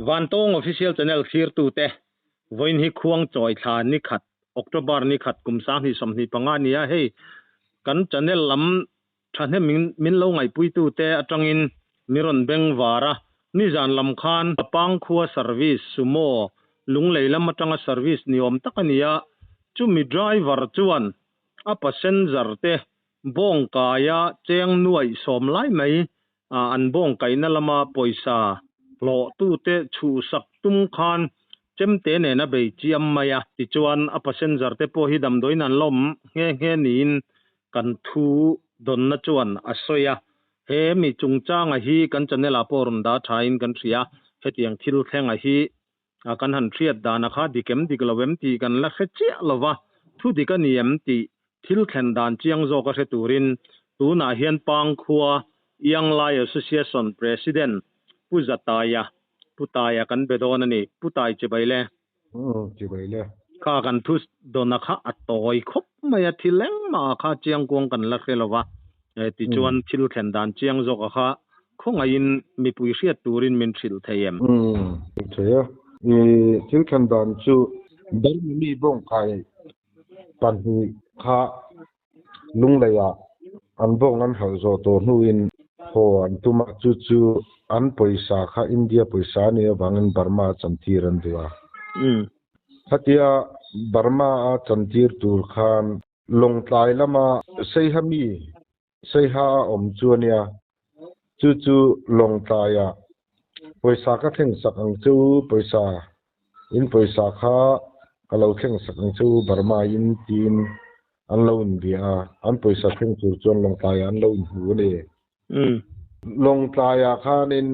van tong official channel khir tu te voin hi khuang choi thla ni khat October ni khat kumsa ni somni panga nia hei kan channel lam thane min lo ngai pui tu te atangin miron beng wara ni zan lam khan pang khuwa service sumo lung leilam atanga service ni om takania chu mi driver chuan a passenger te bong kaya cheng nuai som lai mai an bong kaina lama poisa lo tu te chu sak tum khan chemte ne na be chiam maya ti chuan a passenger te po hi dam doin an lom nge nin kan thu don na chuan asoya he mi chungchanga hi kan chanela porun da thain kan thria hetiang thil thlenga hi kan han thriat dana kha dikem diglowem ti kan la khechia lova thu dikaniam ti thil thlen dan chiang zo ka turin tuna hian pang khuwa Young Lai Association President Putaya kan bedon ani putai chebaile chebaile kha kan thus dona kha atoi khop maya thileng ma kha chiang kong kan la khelova ti chuan thil thlen dan chiang zo ka kha khongain mi pui hriat turin min thil thayem cheya thil thlen dan chu dal mi bong kai pan hu kha lungleya an bong an hal zo to nuin ho an tuma chu an poisa kha India poisa ni wangin Burma chantir an duwa hatia Burma a chantir tur khan longtlai lama sei ha om chuania chu longtlaya poisa ka theng sak ang chu poisa kha kalo theng sak ang chu Burma in tin an loan bia an poisa theng tur chuan longtlaya an loan hu ni longtlaya khanin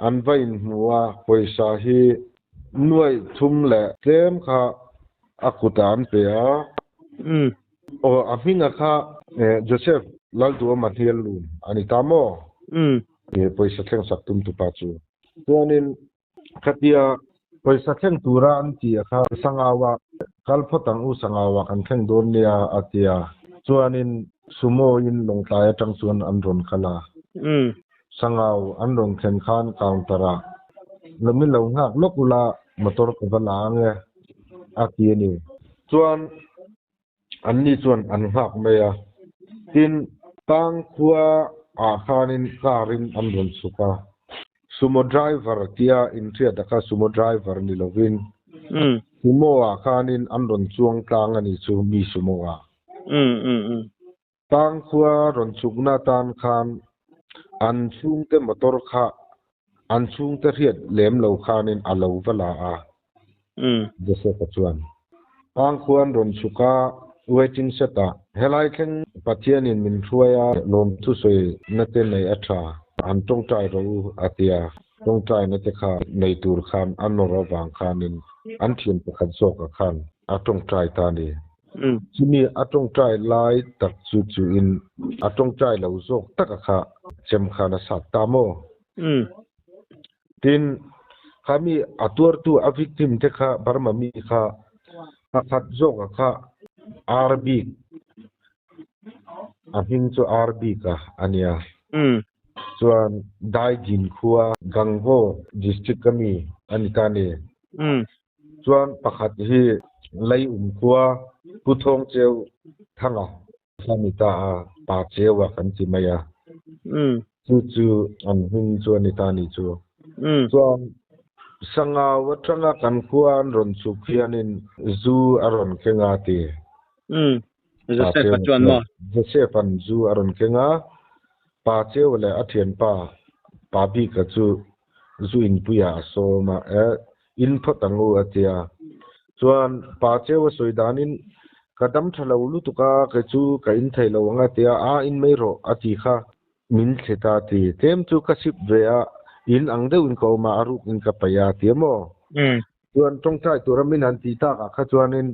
an vain huwa poisa hi nuai thum le tlem kha akutan pe a o aminga kha Joseph laltu mathial lu ani tamo poisa theng sak tum tu pa chu chuanin khatia poisa theng tura an ti kha sangawa kalphotang u sangawa kan theng don nia atia chuanin sumo in longtlaya tang chuan an ron khala sangaw an ron thlen khan countera lami lo ngak lokula motor ka bala nge atiani chuan anni chuan an ngak meya tin tang khuwa a khanin karin an ron suka sumo driver tia in thria daka sumo driver ni lovin sumo a khanin an ron chuang tlang ani chu mi sumo a tang khuwa ron chukna tan khan an chung te motor kha an chung te riat lem lo khanin alo vala a jese ka chuan tang khuan ron chuka waiting seta helai theng pathianin min thuaya lom thu soi nate nei atha an tong tai ro atia tong tai nate kha nei tur khan an nora wang khanin an thien pakhat zo ka khan atong tai ta ni chini atong tai lai tak chu in atong tai lo zok tak kha chem khana sat tamo tin kami atur tu a victim te kha Burma mi kha pakhat zok kha RB ahing chu RB ka ania chuan dai jin khuwa gangbo district kami anikani chuan pakhat hi lei khuwa puthong cheu thanga samita a pa chewa kan ti maya chu an hing chu ani tani chu chuan sanga watanga kan khuan ron chu khianin zu aron kenga ti Joseph chuan ma Joseph an zu aron kenga pa cheu le athian pa bi ka chu zu in puya so ma in photangu atia chuan pa cheu soidanin kadam thalo lu tuka ka chu ka in thailo anga tia a in meiro ati kha min theta ti tem chu ka sip vea in angdeu in ko ma aruk in ka paya tiamo chuan tongtai turamin an ti ta ka kha chuanin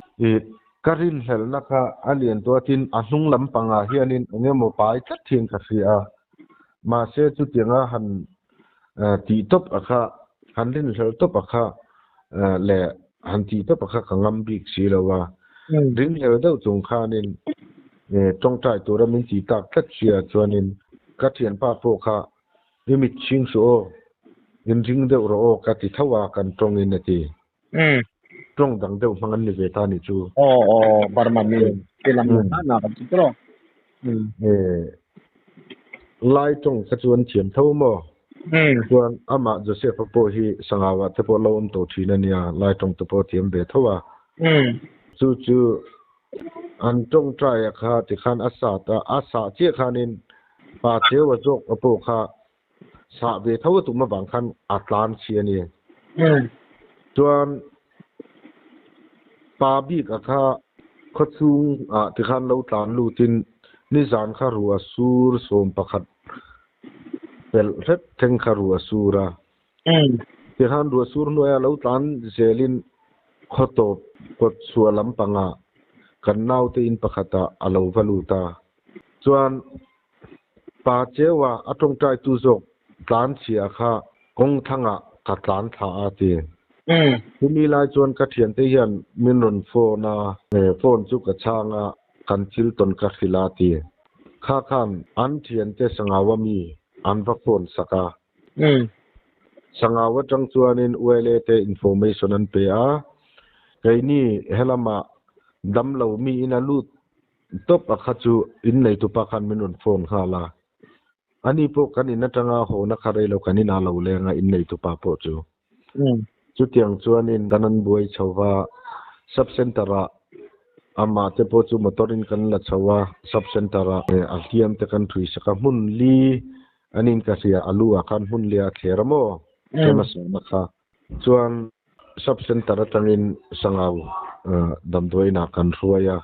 karin helna kha alien to tin ahnung lampanga hianin ngemo pai tlat thing ka ria ma se chu tianga han ti top akha hanlin hel top akha le han ti top akha kangam bik silawa ring hel deuh chung khanin tongtai turamin ti tak tlat sia chuanin ka thian pa po kha limit ching so in ring deuh ro ka ti thawa kan tong in ati tong dang deuh mangan ni ve ta ni chu barmani tilam na kan tro lai tong ka chuan thiam tho mo chuan ama Joseph po hi sangawa te po lo om to thina nia lai tong te po thiam ve thawa chu an tong trai kha ti khan asa che khanin pa chewa jok apo kha sa ve thaw tu ma bang khan atlan chia ni chuan pa bi ka kha khachung ti khan lo tlan lu tin ni zan kha ruwa sur som pakhat pel ret theng kha ruwa sura ti khan ruwa sur no ya lo tlan zelin khotop kot sualam panga kan nau te in pakhata alo valuta chuan pa chewa atong trai tu zok tlan chia kha kong thanga ka tlan tha ati mi lai chuan ka thian te hian min ron phone chu ka changa kan thil ton ka khilati kha khan an thian te sangawa mi an va phone saka sangawa tang chuanin uele te information an pe a kaini helama damlo mi ina lut top akhachu in nei tu pa khan min ron phone khala ani po kanin atanga ho na kharei lo kanina lo lenga in nei tu pa po chu chu tiang chuanin kanan buai chowa sub center ama te po chu motorin kan la chowa sub center altiam te kan thui saka mun li anin ka sia alua kan mun lia theramo kemas na kha chuan sub center atangin sangaw damdoi na kan ruaya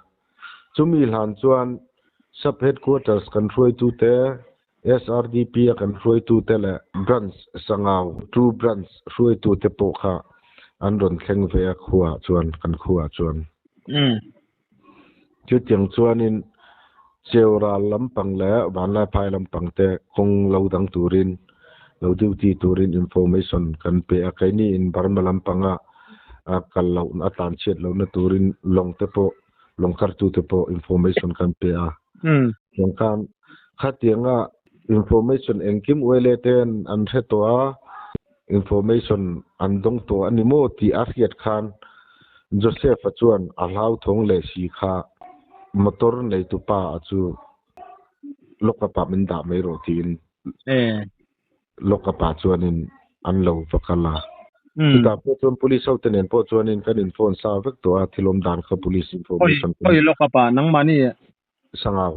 chumi hlan chuan sub headquarters kan ruai tu te SRDP kan ruai tu te le branch sangaw two branch ruai tu te po kha an ron thleng ve khuwa chuan kan khuwa chuan chu tiang chuanin cheura lampang le wanla phai lampang te kong lo dang turin lo duty turin information kan pe a kaini in barma lampanga kal lo atan chet lo na turin long te po long kar tu te po information kan pe a long kan khatianga information engkim wele ten an thetoa information andong to animo ti ariat khan Joseph chuan alhau thong le si kha motor nei tu pa chu lokapa min da mai ro tin lokapa chuanin an lo vakala ta po chon police out nen po chuanin kan in phone sa vek to a thilom dan kha police information oi lokapa nang mani sangaw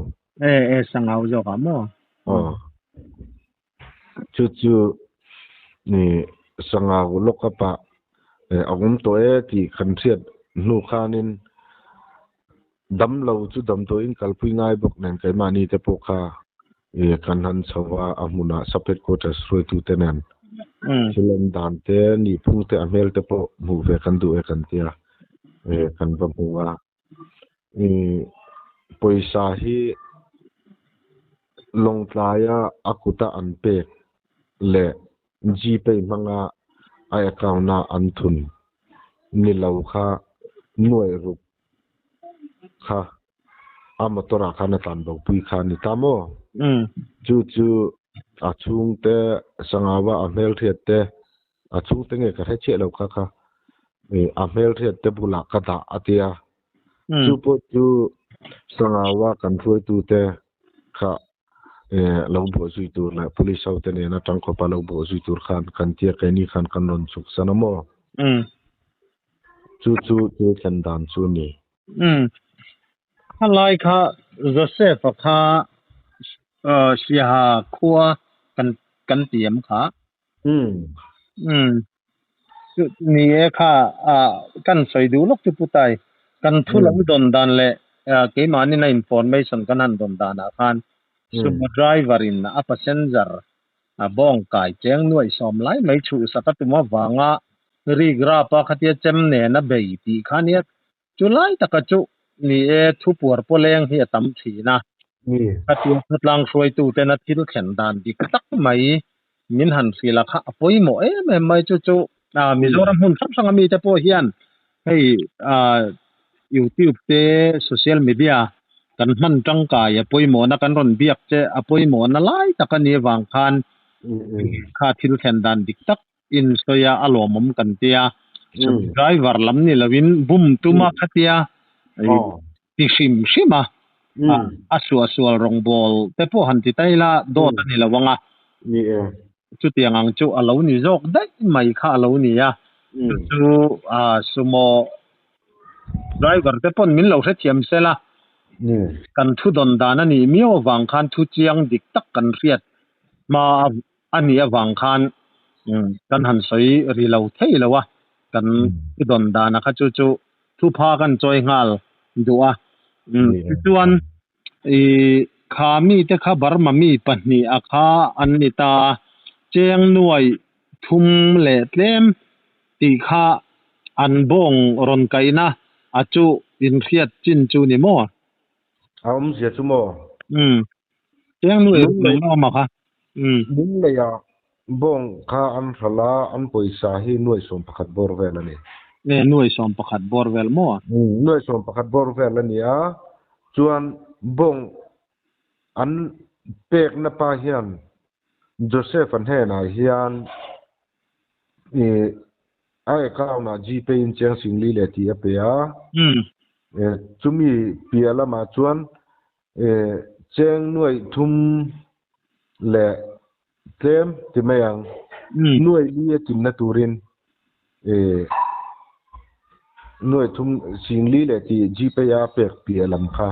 sangaw jo ka mo chu ni sangaw lokapa agum to ti khan thiat nu khanin damlo chu dam to in kalpui ngai bok nen kai mani te po kha kan han chawa amuna sapet quarters roi tu tenen chilen dan te ni phung te amel te po mu ve kan du e kan tia kan ba muwa poisa hi long tlaya akuta anpe le gpe manga ai account na anthun ni lo kha nuai rup kha amatora khana tan bo pui kha ni tamo chu achung te sangawa amel thiat te achung te nge ka che lo kha amel thiat te bula ka da atia chu po chu sangawa kan throi tu te kha lo bo zui tur la police out ne na tang ko pa lo bo zui tur khan kan tia kai ni khan kan non chuk sanamo chu kan dan chu ni halai kha Joseph kha sia khua kan tiam kha ni e kha kan soi du lok chu putai kan thulam don dan le ke mani na information kan han don dan a khan sum driver in a passenger bong kai cheng nuai som lai mai chu sakatuma wanga ri gra pa khatia chem ne na bei ti khania chulai takachu ni e thupur poleng hi tam thina atiu thlang hroi tu te na thil khen dan dik tak mai min han sila kha apoi mo me mai chu mizoram hun sang mi te po hian hei YouTube te social media kan man tangkai apoi mo na kan ron biak che apoi mo na lai takani wang khan kha thil khen dan dik tak in soya alomom kan tia driver lam ni lawin bum tuma khatia ti shima aswal rongbol te po han ti taila do ta ni lawanga ni chu tiangang chu alo ni jok dai mai kha alo ni ya chu sumo driver te pon min lo se thiam sela kan thu don dan ani mio wang khan thu chiang dik tak kan riat ma ani awang khan kan han soi ri lo thei lawa kan thu don dan kha chu chu thu pha kan choi ngal duwa chuan kha mi te kha bar ma mi pahni akha anita cheng nuai thum le tlem ti kha an bong ron kaina achu in khiat chin chu ni mo sia chu mo cheng nuai no ma kha nin le ya bong kha an thala an poisa hi nuai som pakhat bor vel ani nuai som pakhat bor vel mo nuai som pakhat bor vel ani a chuan bong an pek na pa hian Joseph an he na hian ai ka na GP in chang singli le ti a pe a chumi piala ma chuan cheng nuai thum le tlem ti mayang nuai li tin na turin nuai thum singli le ti GP a pek pialam kha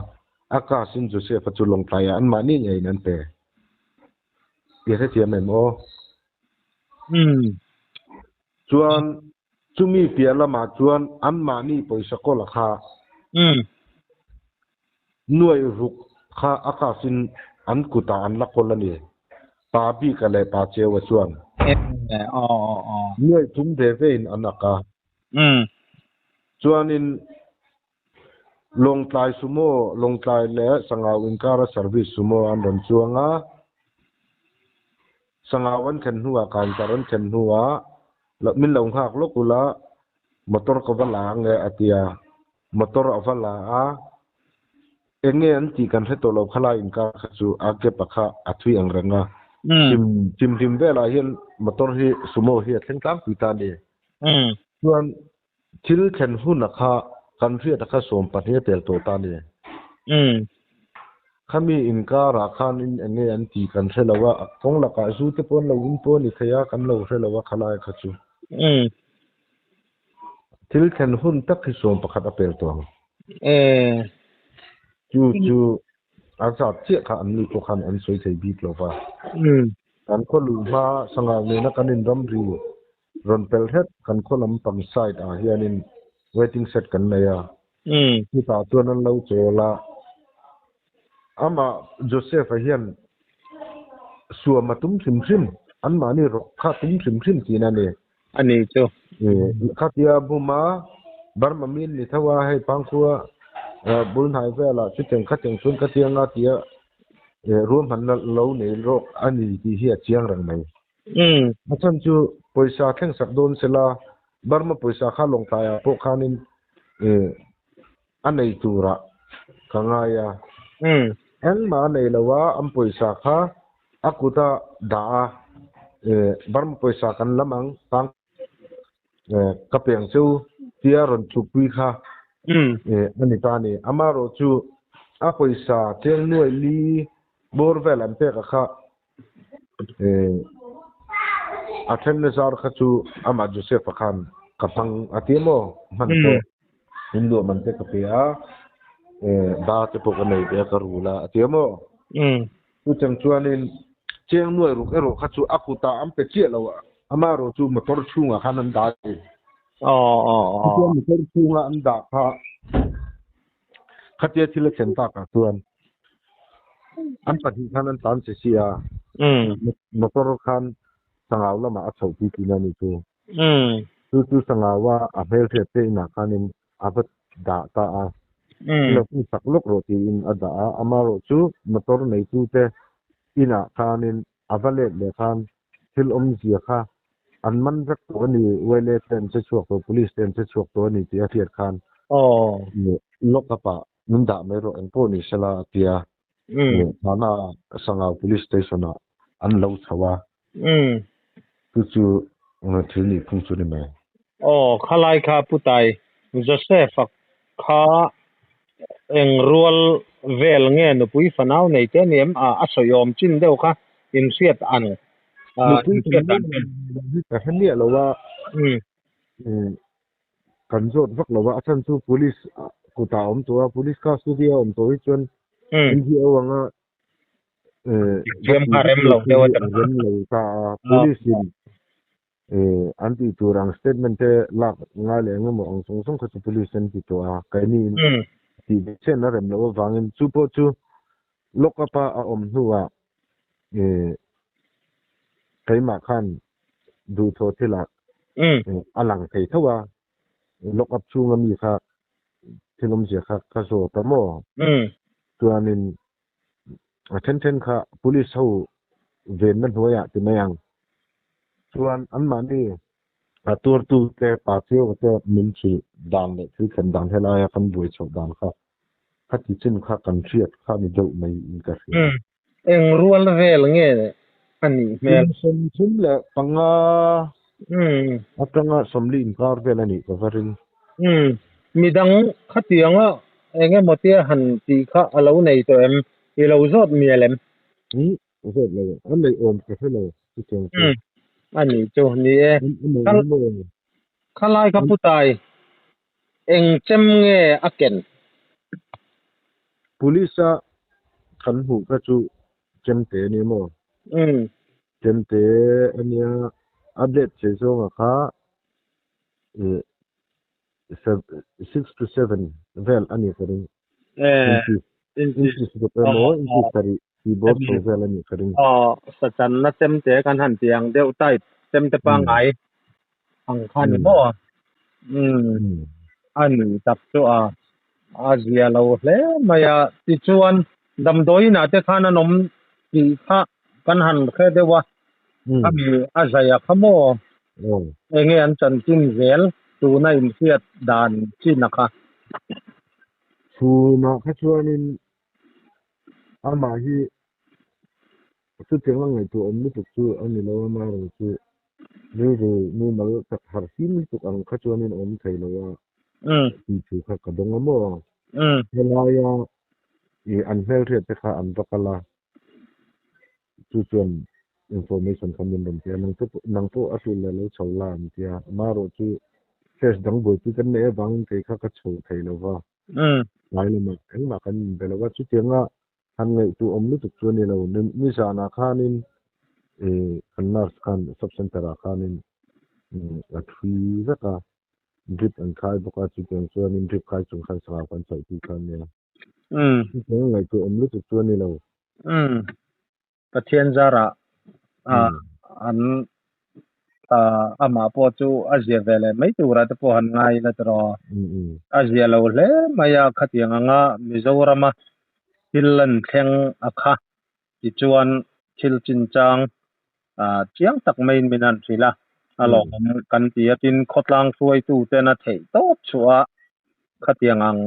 aka sin Joseph chu long playa an mani ngai nan pe ye ti memo chuan chumi piala ma chuan an mani poisa ko la kha nuai ruk kha aka sin an kuta an la kol ani pa bi ka le pa chewa chuan nuai thum de vein anaka chuan in long tlai sumo long tlai le sanga winkara service sumo an ron chuanga sanga wan khen huwa kan taran khen huwa la min long hak lokula motor ko bala nge atia motor avala a enge an ti kan he to lo khala in ka chu ake pakha athui angranga tim vela hian motor hi sumo hi thlengtlang pita ni chuan thil khen hu na kha kan ria ta kha som pathe tel to ta ni khami in ka ra khan in enge an ti kan thelawa kong la ka su te pon lo in pon ni thaya kan lo thelawa khala kha chu thil khen hun tak hi som pakhat apel to chu azat che kha an ni ko khan an soi thei bi tlowa kan ko lu ma sanga ne na kanin ram ri ron pel het kan ko lam pam side a hianin waiting set kan na ya ni ta tuan an lo chola ama Joseph hian suwa matum sim an mani ro kha tum sim tina ne ani chu khatia buma barma min ni thawa hai pangkhuwa bul hai vela chiteng khateng chun katianga tia room han lo nei ro ani ti hi chiang rang mai machan chu poisa theng sak don sela barma poisa kha long ta ya po khanin anei tura kangaya en ma nei lawa am poisa kha akuta da barma poisa kan lamang pang kapeng chu tia ron chupui kha ani ta ni amaro chu a poisa teng nuai li bor vel an pe kha athen nazar kha chu ama Joseph khan kapang atimo man to hindu man te kapia ba te po nei be karula atimo chu chang chuanin cheng nuai ru ero kha chu akuta am pe che lo amaro chu motor chunga khanan da motor chunga an da kha khatia thila chenta ka tuan an pati khanan tan se sia motor khan sangaw lama achau pi tina ni tu sangawa a hel the te na khanin abat da ta a lo ku sak lok ro ti in ada amaro chu motor nei tu te ina khanin avale le khan thil zia kha an man rak to ni wele ten che chuak to police ten che chuak to ni ti a thiat khan lokapa nunda me ro en po ni sala tia thana sanga police station an lo chawa chu til ni phung chu ni mai khalai kha putai Joseph kha eng rual vel nge no pui fanau nei te nim a soyom chin deu kha in siat an pui siat an ka hani lo wa kan zot vak lo wa chan chu police ku ta to police ka studio to hi chon in hi awanga jem karem lo dewa rem lo ta police in anti turang statement te lak nga le ngamo ang song kha police an ti to a kai ni ti chen na rem lo wangin chu po chu lokapa a huwa kai ma khan du tho thila alang thei thawa lokap chu ngami kha thilom je kha so tamo tuanin attention kha police ho ven man hoya ti mayang tuan an ma ni atur tu te pa cheu te min chi dan le thi khan dan hela ya kan boi chok dan kha ti chin kha kan triat kha ni do mai in ka eng rual vel nge ani mel sim le panga atanga somlin kar vel ani ka varin midang khatianga enge motia han ti kha alo nei to em ilo zot mielem zot le an nei om ka hello ti cheng ani chu ni e khalai ka putai eng chem nge aken police kan hu ka chu chem te ni mo chem te ania update che so nga kha 6 to 7 vel ani karing in to mo in tari keyboard so vel ani karing sachan na chem te kan han tiang deu tai chem te pa ngai ang khan mo ani tap chu azia lo hle maya ti chuan dam doi na te khana nom ti kha kan han khe dewa ami azaya khamo enge an chan tin vel tu na in siat dan chin kha chu na kha chuanin ama hi chu tengang ngai tu omni tu chu ani lo ma ro chu ni mal ta har sim tu ang kha chuanin om thai lo wa ti chu kha ka dong mo helaya I an hel re te kha an bakala chu chuan information khamin dom tia nang to asul le lo chawla an tia maro chu test dang boi tu kan ne bang ke kha ka chho thai lo wa lai le ma eng ma kan be lo wa chu tianga han ngai tu om lu tu chuan ni lo ni sa na khanin kan nurse kan sub center khanin a thui zaka drip and khai boka chu tiang chuan in drip khai chung khan sa kan chai ti khan ne tiang ngai tu om lu tu chuan ni lo pathian zara an ama po chu azia vele mai tura te po han ngai la tro azia lo le maya khatianga nga mizorama hillan thleng akha ti chuan thil chinchang chiang tak main minan thila along kan ti atin khotlang suai tu te na thei to chua khatiangang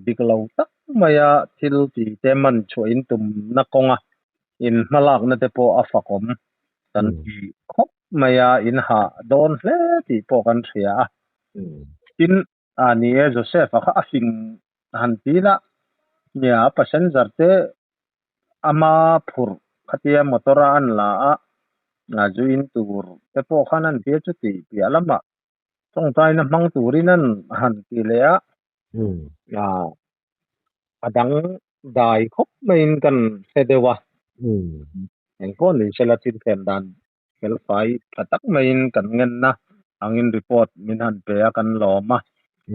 diklo tak maya thil ti te man chuin tum na konga in malak na te po afakom kan ti khop maya in ha don hle ti po kan thria tin ani Joseph kha afing han tila nia passenger te ama phur khatia motora an la nga juin tur te po khanan te chu ti pialama song tai na mang turinan han ti le adang dai khop main kan sedewa engko ni selatin ken dan kel fai khatak main kan ngen na angin report min han pe kan loma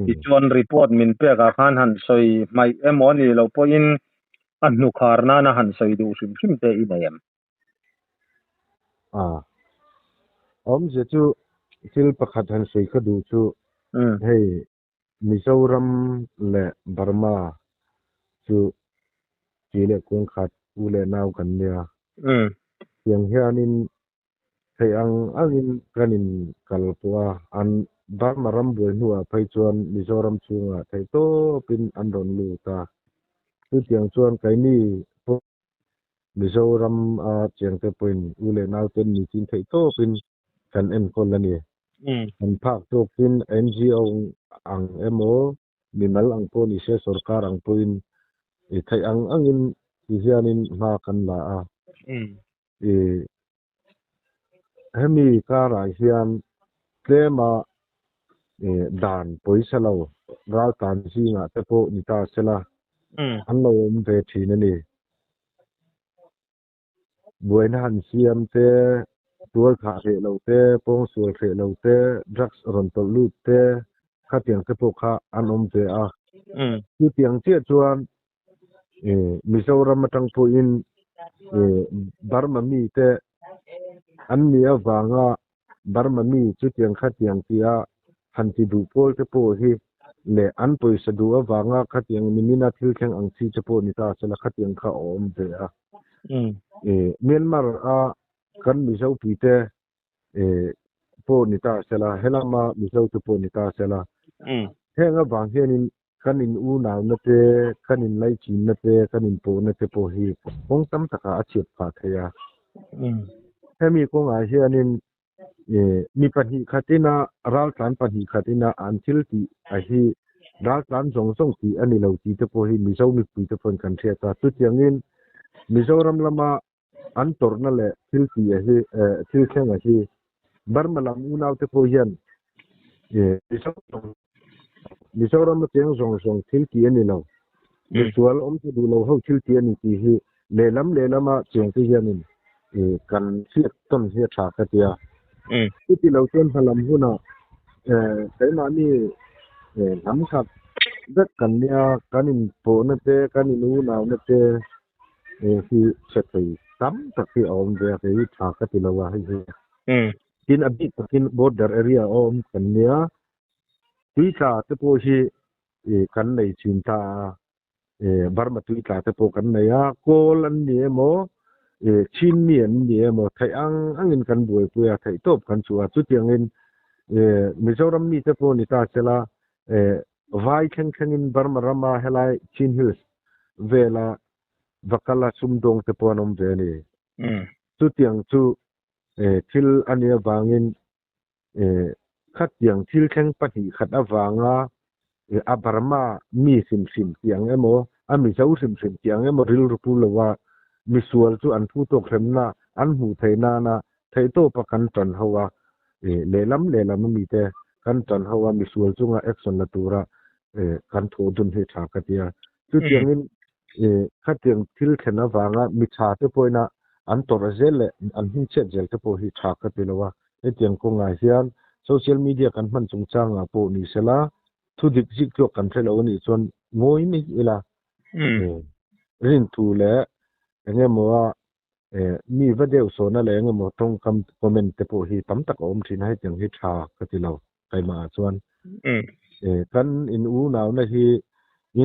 ti chuan report min pe ka khan han soi mai emoni lo po in anu kharna na han soi du sim te inayam om je chu til pakhat han soi kha du chu hei Mizoram le Burma chu chile kong khat ule naw kan nia yang hianin thei angin kanin kalpua an Burma ram boi nuwa phai chuan Mizoram chunga thei to pin andon lu ta chu tiang chuan kai ni Mizoram chiang te point ule naw ten ni chin thei to pin kan en kon la ni an phak tokin NGO ang emo mimal ang po ni se sarkar ang poin thai angin hianin ma kan la a hemi kara hian tlema dan poisalo ral tan singa te po ni ta sela an lo ve thin ani buaina han siam te tual kha re lo te pong sul re lo te drugs ron tol lut te kha tiang te po kha an ve a ti tiang che chuan Mizoram matang po in Burma mi te an ni awanga Burma mi chu tiang kha tiang tia han ti du pol te po hi le an poisa du awanga kha tiang minina thil kheng ang chi te po ni ta sela kha tiang kha ve a Myanmar a kan mizo pi te po ni ta sela helama mizo te po ni ta sela henga bang hianin kanin u naw na te kanin lai chin na te kanin po na te po hi ong tam taka a chep pha thaya hemi ko nga hianin mi pahi khatina ral tlan pahi khatina antil ti a hi ral tlan jong jong ti ani lo ti te po hi mizo mi pi te pon kan thia ta tu tiangin Mizoram lama an torna le thil ti a hi thil kheng a hi Burma lam u naw te po hian Mizoram ma tiang zong thil ti ani lo visual te du lo ho thil ti ani ti hi lelam cheng ti hianin kan siat ton hi tha ka tia ti lo ten halam huna sai ma ni lam khat dat kan nia kanin po na te kanin u naw na te hi setai tam tak hi om ve hi tha ka ti lo wa hi tin a bit takin border area om kan nia tuita te po hi kan nei chinta Burma tuita te po kan nei a kol an ni mo chin mien ni mo thai angin kan buai puya thai top kan chuwa chu tiangin Mizoram mi te po ni ta sela vai khengin Burma rama helai Chin Hills vela vakala sumdong te po anom ve ni chu tiang chu thil ania wangin khat yang thil kheng pahi khat awanga a Burma mi sim tiang emo a Mizo sim tiang emo ril rupu lawa misual chu an thu tok remna an hu theina na thei to pa kan tan hawa lelam mi te kan tan hawa misual chunga action la tura kan tho dun he tha ka tia chu tiangin khat yang thil khena wanga mi tha te poina an tor zele an hin che zel te po hi tha ka ti lawa e tiang ko nga hian social media kan man chung changa po ni sela thu dik jik to kan thelo ni chon ngoi mi ila rin tu le enge moa mi vadeu so na le enge mo tong kam comment te po hi tam tak om thin hai tiang hi tha ka ti lo kai ma chuan kan in u naw na hi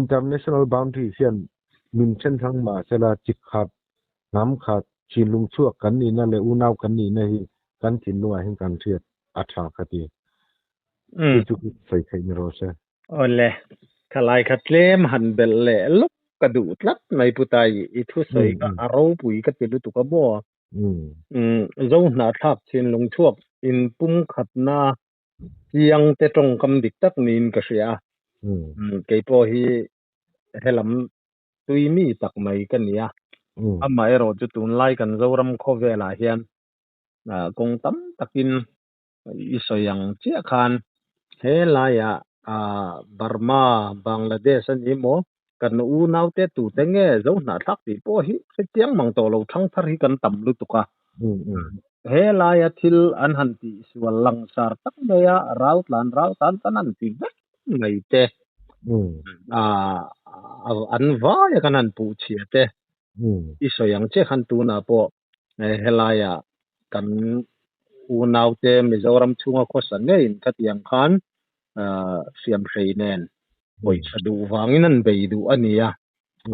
international boundary hian min chen thang ma sela chik khat nam khat chilung chuak kan ni na le u naw kan ni na hi kan thin nuwa hin kan thiat a tha ka ti chu sai khai ni ro se ole khalai khatlem han bel le lok ka du tlat mai putai I thu soi ka aro pui ka ti lu tu ka bo zo na thap chin lung chuak in pum khat na chiang te tong kam dik tak nin ka sia ke po hi helam tui mi tak mai ka nia amai ro chu tun lai kan zoram kho vela hian kong tam takin isoyang chia khan he laya Burma Bangladesh ani mo kan u naw te tu te nge zo na thak ti po hi chiang mang to lo thang thar hi kan tam lu tuka he laya thil an han ti sual lang sar tak me ya raut tan tanan ti vek ngai te an va ya kan an pu chia te isoyang che khan tu na po he laya kan u naw te Mizoram chunga khosan nge in khatiang khan siam nen oi sadu wangin an beidu ania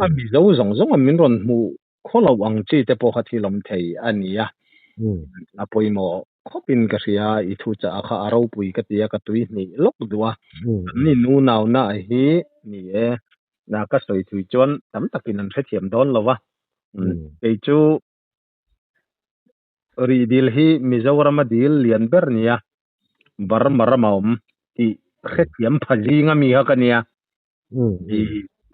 ami zo zong min ron mu kholo ang chi te po khathilom thei ania apoi mo khopin ka ria I thu cha kha aro pui ka tia ka tui ni lok duwa ni nu naw na hi ni na ka soi thui chon tam takin an khethiam don lowa ei chu ri dil hi Mizoram dil lian ber nia bar maramom ti khetiam phali nga mi ha kania i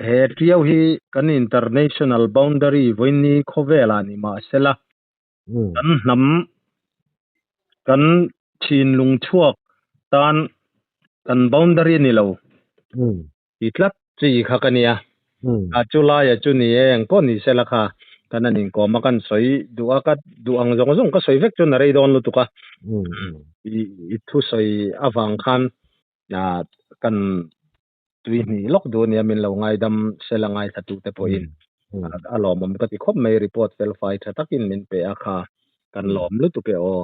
he triau hi kan international boundary voini khovela ni ma sela kan nam kan chin lung chuak tan kan boundary ni lo i tlat chi kha kania a chula ya chu ni eng ko ni sela kha kananin ko makan soi duakat duang jong ka soi vek chu na rei don lu tuka i thu soi awang khan na kan tui ni lok do ni amin lo ngai dam sela ngai thatu te po in alom mom ka ti khop mai report fel fai tha takin min pe akha kan lom lu tu pe o